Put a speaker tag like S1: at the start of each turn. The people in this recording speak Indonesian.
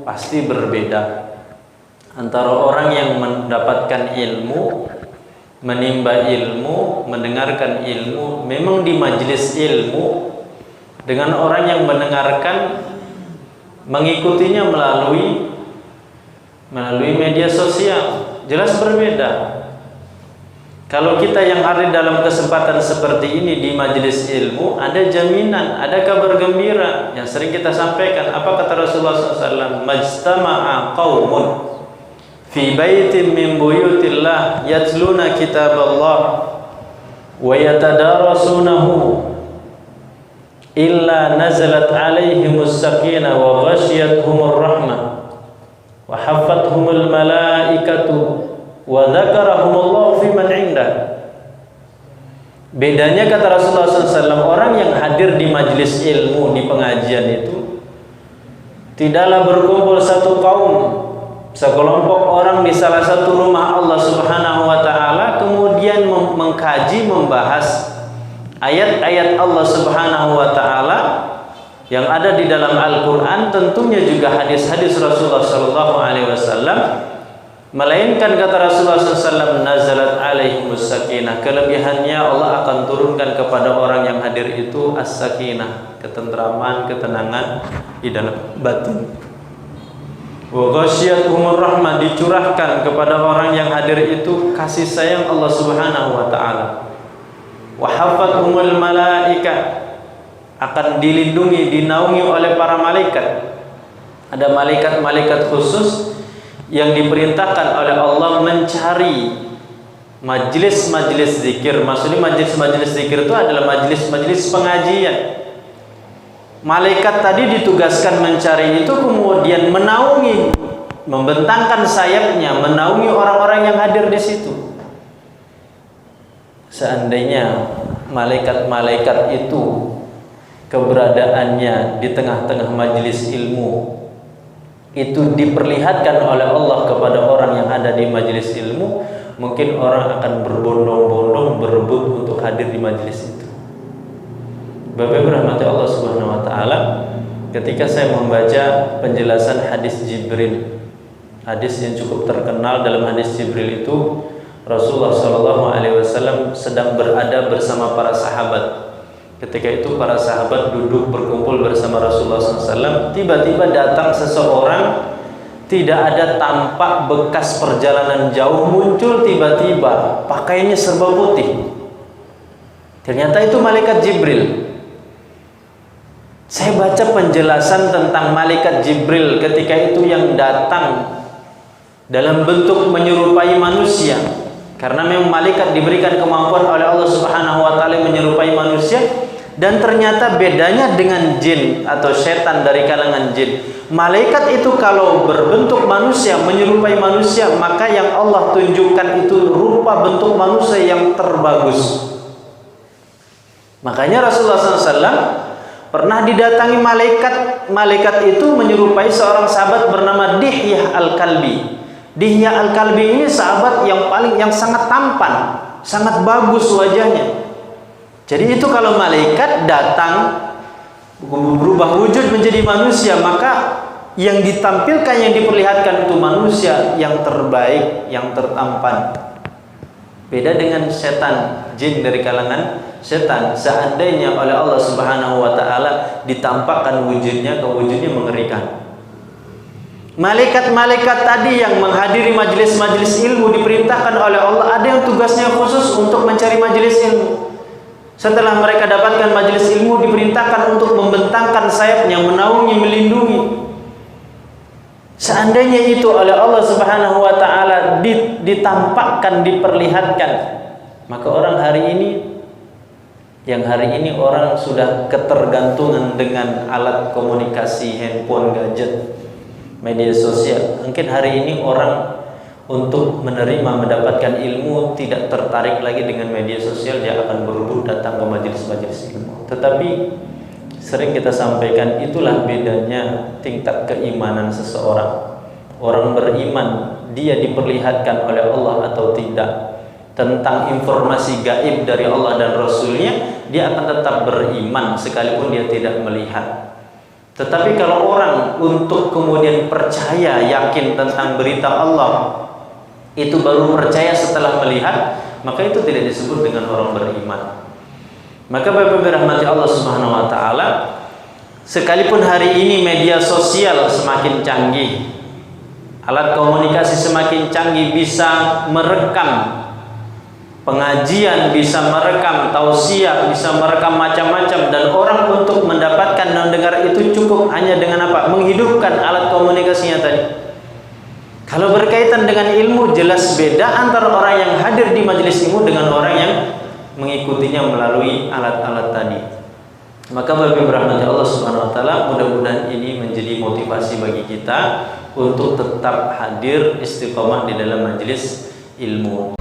S1: pasti berbeda antara orang yang mendapatkan ilmu, menimba ilmu, mendengarkan ilmu, memang di majelis ilmu, dengan orang yang mendengarkan, mengikutinya melalui media sosial. Jelas berbeda. Kalau kita yang ada dalam kesempatan seperti ini di majelis ilmu, ada jaminan, ada kabar gembira yang sering kita sampaikan. Apa kata Rasulullah SAW? Majtama'a qaumun fi baitin min buyutillah yatluna kitaballah wa yatadarasunahu illa nazalat alaihimus sakinah wa ghasyiyatuhumur rahmah wa haffathumul malaikatu wa dzakarahumullahu fi man indah. Bedanya kata Rasulullah SAW, orang yang hadir di majelis ilmu, di pengajian itu tidaklah berkumpul satu kaum, sekelompok orang di salah satu rumah Allah Subhanahu wa taala kemudian mengkaji, membahas ayat-ayat Allah Subhanahu wa taala yang ada di dalam Al-Qur'an, tentunya juga hadis-hadis Rasulullah sallallahu alaihi wasallam. Melainkan kata Rasulullah SAW, nazalat alaihimus sakinah, kelebihannya Allah akan turunkan kepada orang yang hadir itu as-sakinah, ketentraman, ketenangan di dalam batin. Wa ghasyiyatuhumur rahmah, dicurahkan kepada orang yang hadir itu kasih sayang Allah Subhanahu wa taala. Wa hafathumul malaika, akan dilindungi, dinaungi oleh para malaikat. Ada malaikat-malaikat khusus yang diperintahkan oleh Allah mencari majlis-majlis zikir. Maksudnya majlis-majlis zikir itu adalah majlis-majlis pengajian. Malaikat tadi ditugaskan mencari itu, kemudian menaungi, membentangkan sayapnya, menaungi orang-orang yang hadir di situ. Seandainya malaikat-malaikat itu keberadaannya di tengah-tengah majelis ilmu itu diperlihatkan oleh Allah kepada orang yang ada di majelis ilmu, mungkin orang akan berbondong-bondong berebut untuk hadir di majelis itu. Bapak Ibu rahmati Allah Subhanahu wa taala, ketika saya membaca penjelasan hadis Jibril, hadis yang cukup terkenal, dalam hadis Jibril itu Rasulullah sallallahu alaihi wasallam sedang berada bersama para sahabat. Ketika itu para sahabat duduk berkumpul bersama Rasulullah SAW. Tiba-tiba datang seseorang, tidak ada tampak bekas perjalanan jauh, muncul tiba-tiba, pakaiannya serba putih. Ternyata itu malaikat Jibril. Saya baca penjelasan tentang malaikat Jibril ketika itu yang datang dalam bentuk menyerupai manusia. Karena memang malaikat diberikan kemampuan oleh Allah Subhanahu wa taala menyerupai manusia. Dan ternyata bedanya dengan jin atau setan dari kalangan jin, malaikat itu kalau berbentuk manusia, menyerupai manusia, maka yang Allah tunjukkan itu rupa bentuk manusia yang terbagus. Makanya Rasulullah SAW pernah didatangi malaikat itu menyerupai seorang sahabat bernama Dihyah Al-Kalbi. Dihyah Al-Kalbi ini sahabat yang sangat tampan, sangat bagus wajahnya. Jadi itu kalau malaikat datang berubah wujud menjadi manusia, maka yang ditampilkan, yang diperlihatkan itu manusia yang terbaik, yang tertampan. Beda dengan setan, jin dari kalangan setan. Seandainya oleh Allah Subhanahu wa taala ditampakkan wujudnya, wujudnya mengerikan. Malaikat-malaikat tadi yang menghadiri majelis-majelis ilmu diperintahkan oleh Allah, ada yang tugasnya khusus untuk mencari majelis ilmu. Setelah mereka dapatkan majelis ilmu, diperintahkan untuk membentangkan sayapnya, menaungi, melindungi. Seandainya itu oleh Allah Subhanahu wa taala ditampakkan, diperlihatkan, maka orang hari ini orang sudah ketergantungan dengan alat komunikasi, handphone, gadget, media sosial. Mungkin hari ini orang untuk menerima, mendapatkan ilmu tidak tertarik lagi dengan media sosial, dia akan berebut datang ke majelis-majelis ilmu. Tetapi sering kita sampaikan, itulah bedanya tingkat keimanan seseorang. Orang beriman, dia diperlihatkan oleh Allah atau tidak tentang informasi gaib dari Allah dan Rasulnya, dia akan tetap beriman sekalipun dia tidak melihat. Tetapi kalau orang untuk kemudian percaya, yakin tentang berita Allah, itu baru percaya setelah melihat, maka itu tidak disebut dengan orang beriman. Maka Bapak dirahmati Allah Subhanahu wa taala, sekalipun hari ini media sosial semakin canggih, alat komunikasi semakin canggih, bisa merekam pengajian, bisa merekam tausiah, bisa merekam macam-macam, dan orang untuk mendapatkan dan mendengar itu cukup hanya dengan apa? Menghidupkan alat komunikasinya tadi. Kalau berkaitan dengan ilmu, jelas beda antara orang yang hadir di majelis ilmu dengan orang yang mengikutinya melalui alat-alat tadi. Maka bagi rahmat Allah Subhanahu wa taala, mudah-mudahan ini menjadi motivasi bagi kita untuk tetap hadir istiqomah di dalam majelis ilmu.